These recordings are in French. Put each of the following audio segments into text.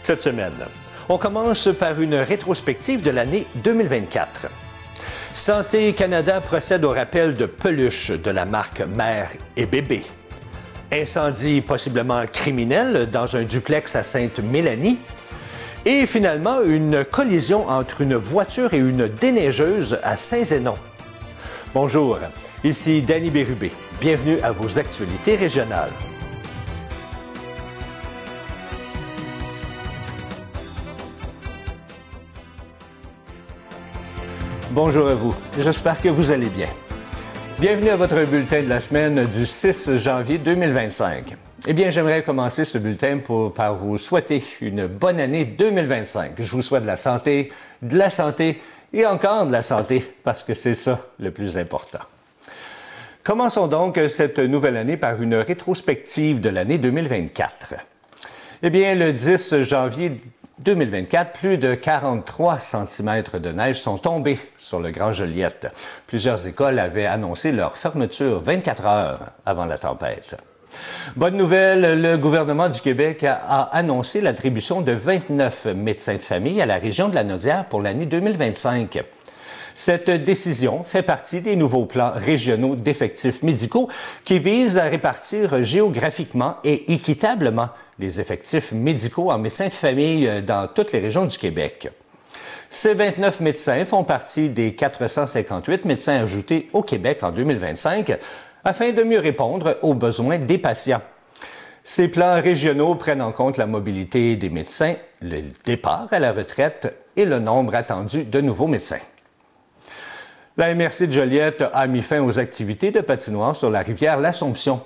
Cette semaine, on commence par une rétrospective de l'année 2024. Santé Canada procède au rappel de peluches de la marque Mère et Bébé. Incendie possiblement criminel dans un duplex à Sainte-Mélanie. Et finalement, une collision entre une voiture et une déneigeuse à Saint-Zénon. Bonjour, ici Danny Bérubé. Bienvenue à vos actualités régionales. Bonjour à vous, j'espère que vous allez bien. Bienvenue à votre bulletin de la semaine du 6 janvier 2025. Eh bien, j'aimerais commencer ce bulletin par vous souhaiter une bonne année 2025. Je vous souhaite de la santé et encore de la santé, parce que c'est ça le plus important. Commençons donc cette nouvelle année par une rétrospective de l'année 2024. Eh bien, le 10 janvier 2024, plus de 43 cm de neige sont tombés sur le Grand Joliette. Plusieurs écoles avaient annoncé leur fermeture 24 heures avant la tempête. Bonne nouvelle, le gouvernement du Québec a annoncé l'attribution de 29 médecins de famille à la région de la Naudière pour l'année 2025. Cette décision fait partie des nouveaux plans régionaux d'effectifs médicaux qui visent à répartir géographiquement et équitablement les effectifs médicaux en médecins de famille dans toutes les régions du Québec. Ces 29 médecins font partie des 458 médecins ajoutés au Québec en 2025 afin de mieux répondre aux besoins des patients. Ces plans régionaux prennent en compte la mobilité des médecins, le départ à la retraite et le nombre attendu de nouveaux médecins. La MRC de Joliette a mis fin aux activités de patinoire sur la rivière L'Assomption.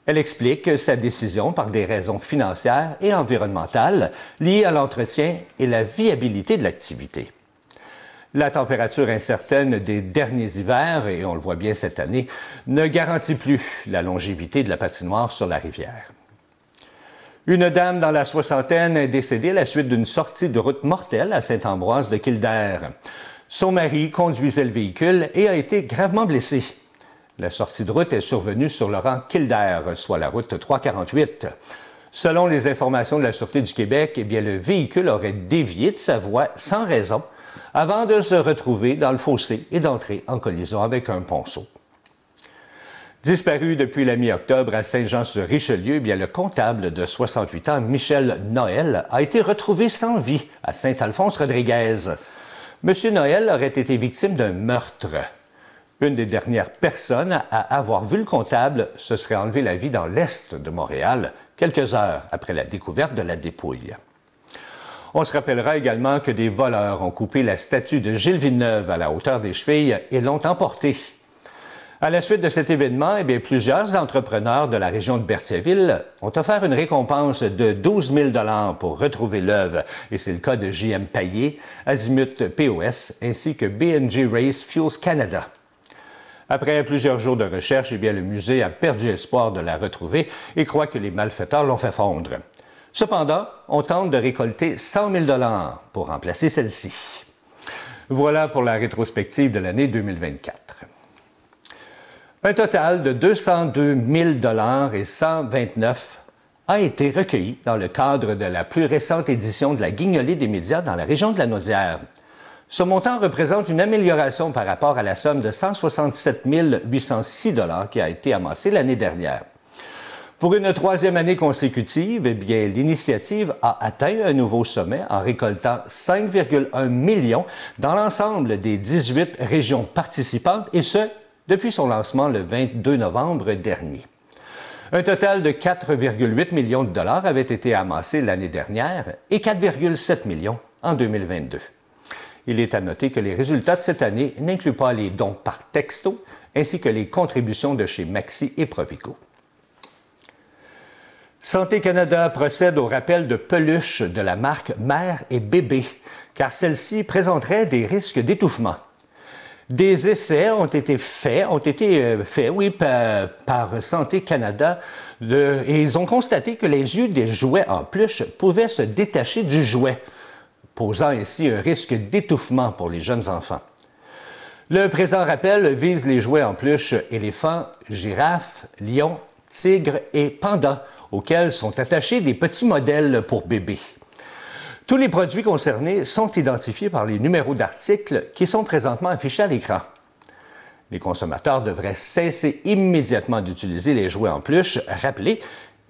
Elle explique sa décision par des raisons financières et environnementales liées à l'entretien et la viabilité de l'activité. La température incertaine des derniers hivers, et on le voit bien cette année, ne garantit plus la longévité de la patinoire sur la rivière. Une dame dans la soixantaine est décédée à la suite d'une sortie de route mortelle à Saint-Ambroise de Kildare. Son mari conduisait le véhicule et a été gravement blessé. La sortie de route est survenue sur le rang Kildare, soit la route 348. Selon les informations de la Sûreté du Québec, eh bien, le véhicule aurait dévié de sa voie sans raison avant de se retrouver dans le fossé et d'entrer en collision avec un ponceau. Disparu depuis la mi-octobre à Saint-Jean-sur-Richelieu, eh bien, le comptable de 68 ans, Michel Noël, a été retrouvé sans vie à Saint-Alphonse-Rodriguez. M. Noël aurait été victime d'un meurtre. Une des dernières personnes à avoir vu le comptable se serait enlevé la vie dans l'est de Montréal, quelques heures après la découverte de la dépouille. On se rappellera également que des voleurs ont coupé la statue de Gilles Villeneuve à la hauteur des chevilles et l'ont emportée. À la suite de cet événement, eh bien, plusieurs entrepreneurs de la région de Berthierville ont offert une récompense de 12 000 $ pour retrouver l'œuvre. Et c'est le cas de J.M. Payet, Azimut POS, ainsi que BNG Race Fuels Canada. Après plusieurs jours de recherche, eh bien, le musée a perdu espoir de la retrouver et croit que les malfaiteurs l'ont fait fondre. Cependant, on tente de récolter 100 000 $ pour remplacer celle-ci. Voilà pour la rétrospective de l'année 2024. Un total de 202 000 $ et 129 a été recueilli dans le cadre de la plus récente édition de la Guignolée des médias dans la région de la Naudière. Ce montant représente une amélioration par rapport à la somme de 167 806 $ qui a été amassée l'année dernière. Pour une troisième année consécutive, eh bien, l'initiative a atteint un nouveau sommet en récoltant 5,1 millions dans l'ensemble des 18 régions participantes, et ce, depuis son lancement le 22 novembre dernier. Un total de 4,8 millions de $ avait été amassé l'année dernière et 4,7 millions en 2022. Il est à noter que les résultats de cette année n'incluent pas les dons par texto ainsi que les contributions de chez Maxi et Provigo. Santé Canada procède au rappel de peluches de la marque Mère et Bébé, car celle-ci présenterait des risques d'étouffement. Des essais ont été faits par Santé Canada et ils ont constaté que les yeux des jouets en peluche pouvaient se détacher du jouet, posant ainsi un risque d'étouffement pour les jeunes enfants. Le présent rappel vise les jouets en peluche éléphants, girafes, lions, tigres et pandas, auxquels sont attachés des petits modèles pour bébés. Tous les produits concernés sont identifiés par les numéros d'articles qui sont présentement affichés à l'écran. Les consommateurs devraient cesser immédiatement d'utiliser les jouets en peluche rappelés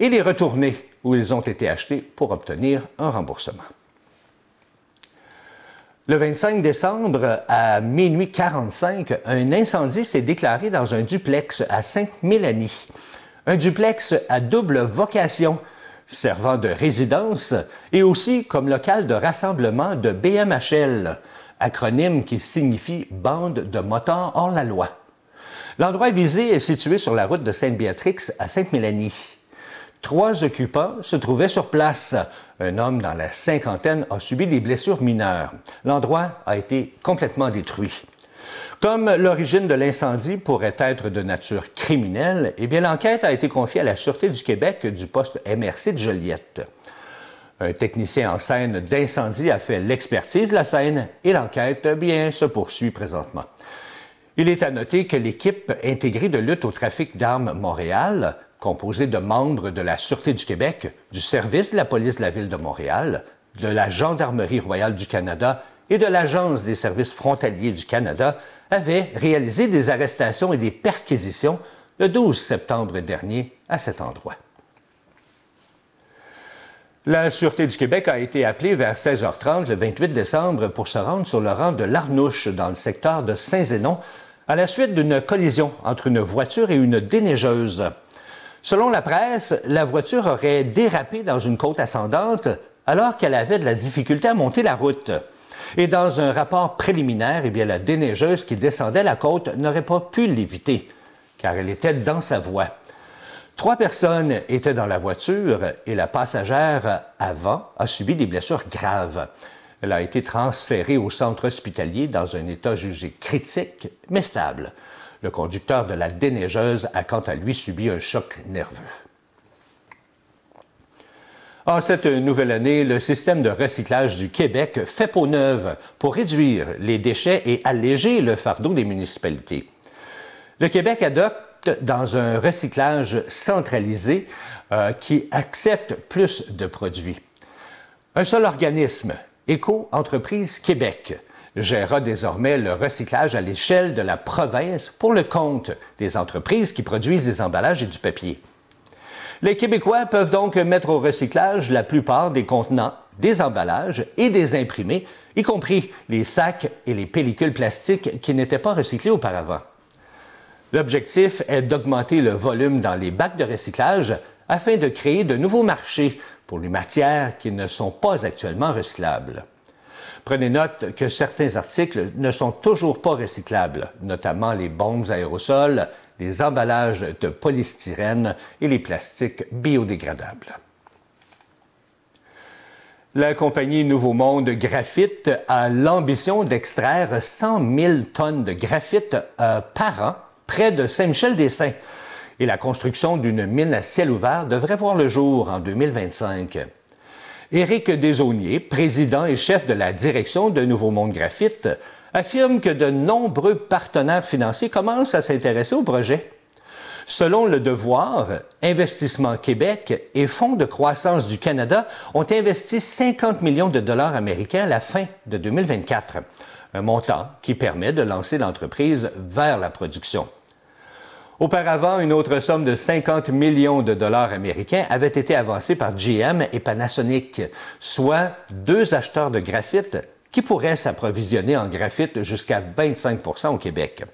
et les retourner où ils ont été achetés pour obtenir un remboursement. Le 25 décembre, à minuit 45, un incendie s'est déclaré dans un duplex à Sainte-Mélanie. Un duplex à double vocation, servant de résidence et aussi comme local de rassemblement de BMHL, acronyme qui signifie Bande de motards hors la loi. L'endroit visé est situé sur la route de Sainte-Béatrix à Sainte-Mélanie. 3 occupants se trouvaient sur place. Un homme dans la cinquantaine a subi des blessures mineures. L'endroit a été complètement détruit. Comme l'origine de l'incendie pourrait être de nature criminelle, eh bien l'enquête a été confiée à la Sûreté du Québec du poste MRC de Joliette. Un technicien en scène d'incendie a fait l'expertise de la scène et l'enquête se poursuit présentement. Il est à noter que l'équipe intégrée de lutte au trafic d'armes Montréal, composée de membres de la Sûreté du Québec, du Service de la police de la Ville de Montréal, de la Gendarmerie royale du Canada et de l'Agence des services frontaliers du Canada, avait réalisé des arrestations et des perquisitions le 12 septembre dernier à cet endroit. La Sûreté du Québec a été appelée vers 16h30 le 28 décembre pour se rendre sur le rang de l'Arnouche dans le secteur de Saint-Zénon à la suite d'une collision entre une voiture et une déneigeuse. Selon la presse, la voiture aurait dérapé dans une côte ascendante alors qu'elle avait de la difficulté à monter la route. Et dans un rapport préliminaire, eh bien, la déneigeuse qui descendait la côte n'aurait pas pu l'éviter, car elle était dans sa voie. 3 personnes étaient dans la voiture et la passagère avant a subi des blessures graves. Elle a été transférée au centre hospitalier dans un état jugé critique, mais stable. Le conducteur de la déneigeuse a quant à lui subi un choc nerveux. En cette nouvelle année, le système de recyclage du Québec fait peau neuve pour réduire les déchets et alléger le fardeau des municipalités. Le Québec adopte dans un recyclage centralisé qui accepte plus de produits. Un seul organisme, Éco-Entreprise Québec, gérera désormais le recyclage à l'échelle de la province pour le compte des entreprises qui produisent des emballages et du papier. Les Québécois peuvent donc mettre au recyclage la plupart des contenants, des emballages et des imprimés, y compris les sacs et les pellicules plastiques qui n'étaient pas recyclés auparavant. L'objectif est d'augmenter le volume dans les bacs de recyclage afin de créer de nouveaux marchés pour les matières qui ne sont pas actuellement recyclables. Prenez note que certains articles ne sont toujours pas recyclables, notamment les bombes aérosols, les emballages de polystyrène et les plastiques biodégradables. La compagnie Nouveau Monde Graphite a l'ambition d'extraire 100 000 tonnes de graphite par an près de Saint-Michel-des-Saints. Et la construction d'une mine à ciel ouvert devrait voir le jour en 2025. Éric Desaulniers, président et chef de la direction de Nouveau Monde Graphite, affirme que de nombreux partenaires financiers commencent à s'intéresser au projet. Selon Le Devoir, Investissement Québec et Fonds de croissance du Canada ont investi 50 millions de dollars américains à la fin de 2024, un montant qui permet de lancer l'entreprise vers la production. Auparavant, une autre somme de 50 millions de dollars américains avait été avancée par GM et Panasonic, soit 2 acheteurs de graphite qui pourraient s'approvisionner en graphite jusqu'à 25 % au Québec.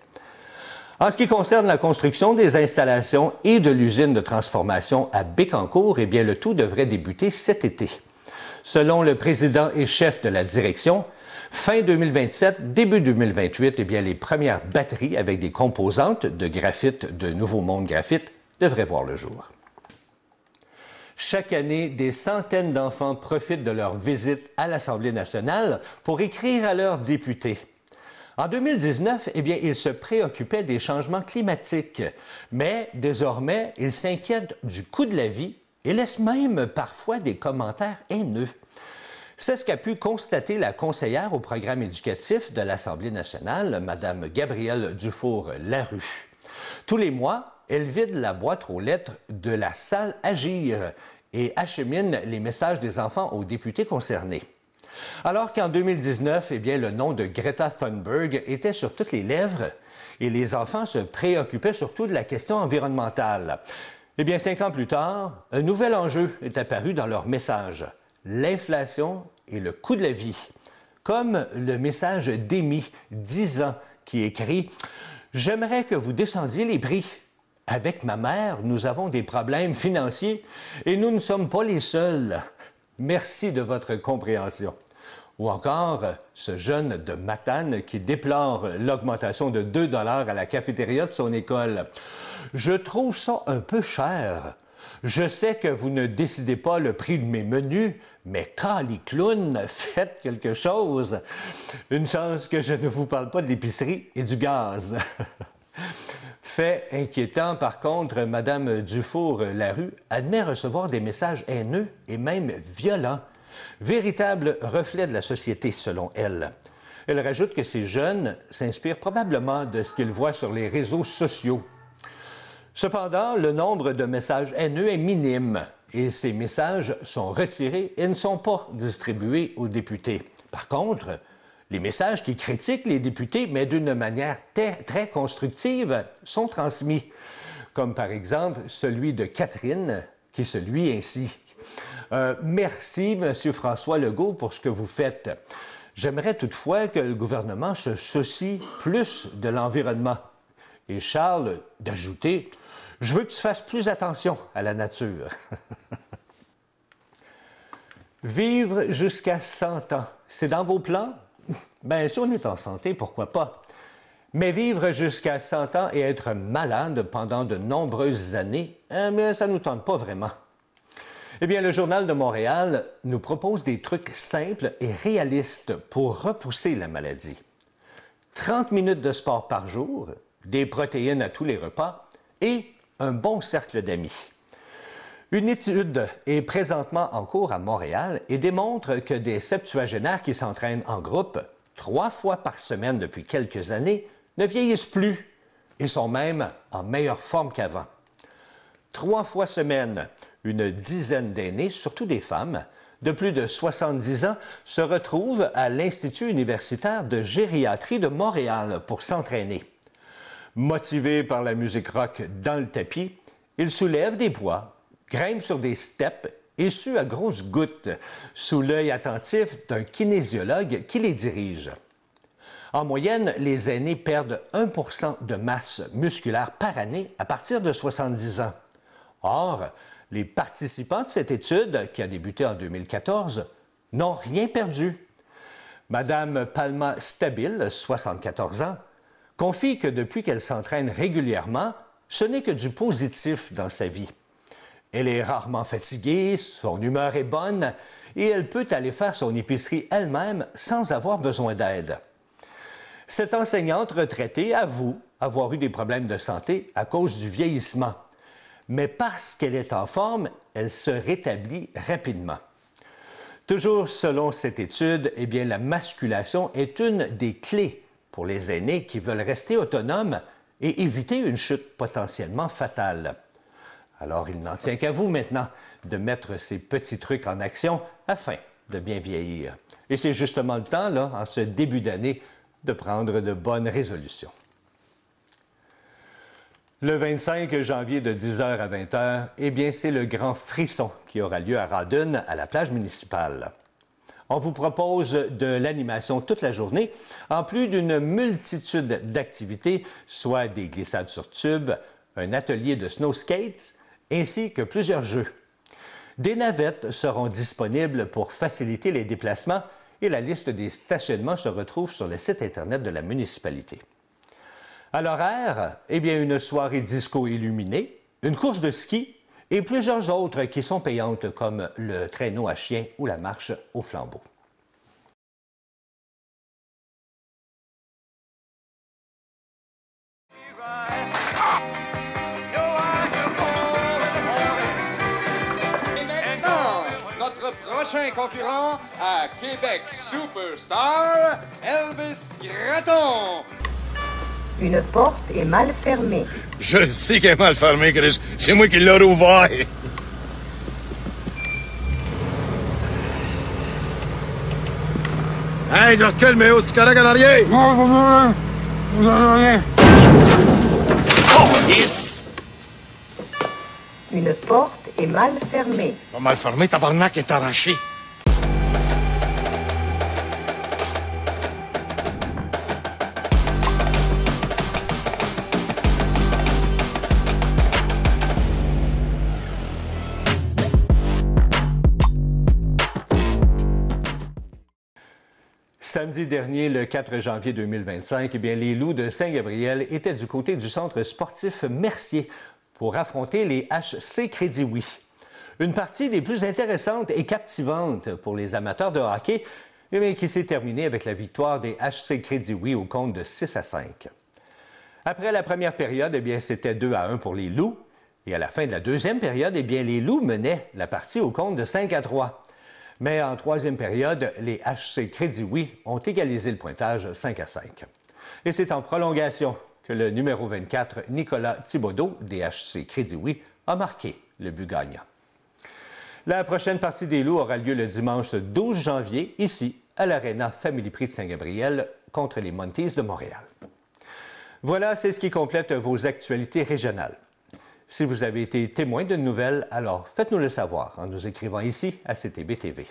En ce qui concerne la construction des installations et de l'usine de transformation à Bécancour, eh bien, le tout devrait débuter cet été. Selon le président et chef de la direction, fin 2027, début 2028, eh bien, les premières batteries avec des composantes de graphite de Nouveau Monde Graphite devraient voir le jour. Chaque année, des centaines d'enfants profitent de leur visite à l'Assemblée nationale pour écrire à leurs députés. En 2019, eh bien, ils se préoccupaient des changements climatiques, mais désormais, ils s'inquiètent du coût de la vie et laissent même parfois des commentaires haineux. C'est ce qu'a pu constater la conseillère au programme éducatif de l'Assemblée nationale, Mme Gabrielle Dufour-Larue. Tous les mois, elle vide la boîte aux lettres de la salle Agir et achemine les messages des enfants aux députés concernés. Alors qu'en 2019, eh bien, le nom de Greta Thunberg était sur toutes les lèvres et les enfants se préoccupaient surtout de la question environnementale. Eh bien, 5 ans plus tard, un nouvel enjeu est apparu dans leur message, l'inflation et le coût de la vie. Comme le message d'Amy, 10 ans, qui écrit « J'aimerais que vous descendiez les prix. Avec ma mère, nous avons des problèmes financiers et nous ne sommes pas les seuls. Merci de votre compréhension. » Ou encore, ce jeune de Matane qui déplore l'augmentation de 2 $ à la cafétéria de son école. « Je trouve ça un peu cher. Je sais que vous ne décidez pas le prix de mes menus, mais quand les clowns, faites quelque chose. Une chance que je ne vous parle pas de l'épicerie et du gaz. » Fait inquiétant, par contre, Mme Dufour-Larue admet recevoir des messages haineux et même violents. Véritable reflet de la société, selon elle. Elle rajoute que ces jeunes s'inspirent probablement de ce qu'ils voient sur les réseaux sociaux. Cependant, le nombre de messages haineux est minime et ces messages sont retirés et ne sont pas distribués aux députés. Par contre, les messages qui critiquent les députés, mais d'une manière très constructive, sont transmis, comme par exemple celui de Catherine, qui se lit ainsi. Merci, M. François Legault, pour ce que vous faites. J'aimerais toutefois que le gouvernement se soucie plus de l'environnement. » Et Charles d'ajouter « Je veux que tu fasses plus attention à la nature. » Vivre jusqu'à 100 ans, c'est dans vos plans? Bien, si on est en santé, pourquoi pas? Mais vivre jusqu'à 100 ans et être malade pendant de nombreuses années, mais ça ne nous tente pas vraiment. Eh bien, le Journal de Montréal nous propose des trucs simples et réalistes pour repousser la maladie. 30 minutes de sport par jour, des protéines à tous les repas et un bon cercle d'amis. Une étude est présentement en cours à Montréal et démontre que des septuagénaires qui s'entraînent en groupe 3 fois par semaine depuis quelques années ne vieillissent plus et sont même en meilleure forme qu'avant. 3 fois semaine, une dizaine d'aînés, surtout des femmes, de plus de 70 ans, se retrouvent à l'Institut universitaire de gériatrie de Montréal pour s'entraîner. Motivés par la musique rock dans le tapis, ils soulèvent des poids, grimpent sur des steps et suent à grosses gouttes, sous l'œil attentif d'un kinésiologue qui les dirige. En moyenne, les aînés perdent 1 % de masse musculaire par année à partir de 70 ans. Or, les participants de cette étude, qui a débuté en 2014, n'ont rien perdu. Madame Palma Stabil, 74 ans, confie que depuis qu'elle s'entraîne régulièrement, ce n'est que du positif dans sa vie. Elle est rarement fatiguée, son humeur est bonne et elle peut aller faire son épicerie elle-même sans avoir besoin d'aide. Cette enseignante retraitée avoue avoir eu des problèmes de santé à cause du vieillissement. Mais parce qu'elle est en forme, elle se rétablit rapidement. Toujours selon cette étude, eh bien, la musculation est une des clés pour les aînés qui veulent rester autonomes et éviter une chute potentiellement fatale. Alors, il n'en tient qu'à vous maintenant de mettre ces petits trucs en action afin de bien vieillir. Et c'est justement le temps, là, en ce début d'année, de prendre de bonnes résolutions. Le 25 janvier de 10h à 20h, eh bien, c'est le grand frisson qui aura lieu à Rawdon, à la plage municipale. On vous propose de l'animation toute la journée, en plus d'une multitude d'activités, soit des glissades sur tube, un atelier de snow skates, ainsi que plusieurs jeux. Des navettes seront disponibles pour faciliter les déplacements et la liste des stationnements se retrouve sur le site Internet de la municipalité. À l'horaire, eh bien, une soirée disco illuminée, une course de ski et plusieurs autres qui sont payantes comme le traîneau à chien ou la marche au flambeau. Notre prochain concurrent à Québec Superstar, Elvis Gratton. Une porte est mal fermée. Je le sais qu'elle est mal fermée, Chris. C'est moi qui l'ai rouvert. Hey, je recule, mais c'est correct en arrière? Oh, yes! Une porte est mal fermée. Pas mal fermé, tabarnak est arraché. Samedi dernier, le 4 janvier 2025, eh bien, les Loups de Saint-Gabriel étaient du côté du centre sportif Mercier pour affronter les HC Crédit Oui. Une partie des plus intéressantes et captivantes pour les amateurs de hockey, eh bien, qui s'est terminée avec la victoire des HC Crédit Oui au compte de 6-5. Après la première période, eh bien, c'était 2-1 pour les Loups. Et à la fin de la deuxième période, eh bien, les Loups menaient la partie au compte de 5-3. Mais en troisième période, les HC Crédit Oui ont égalisé le pointage 5-5. Et c'est en prolongation que le numéro 24, Nicolas Thibodeau, des HC Crédit Oui, a marqué le but gagnant. La prochaine partie des Loups aura lieu le dimanche 12 janvier, ici, à l'Arena Family Prix de Saint-Gabriel, contre les Monkeys de Montréal. Voilà, c'est ce qui complète vos actualités régionales. Si vous avez été témoin d'une nouvelle, alors faites-nous le savoir en nous écrivant ici à CTB TV.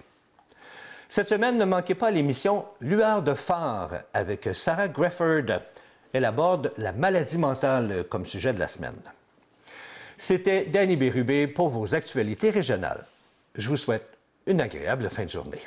Cette semaine, ne manquez pas l'émission Lueur de phare avec Sarah Grefford. Elle aborde la maladie mentale comme sujet de la semaine. C'était Danny Bérubé pour vos actualités régionales. Je vous souhaite une agréable fin de journée.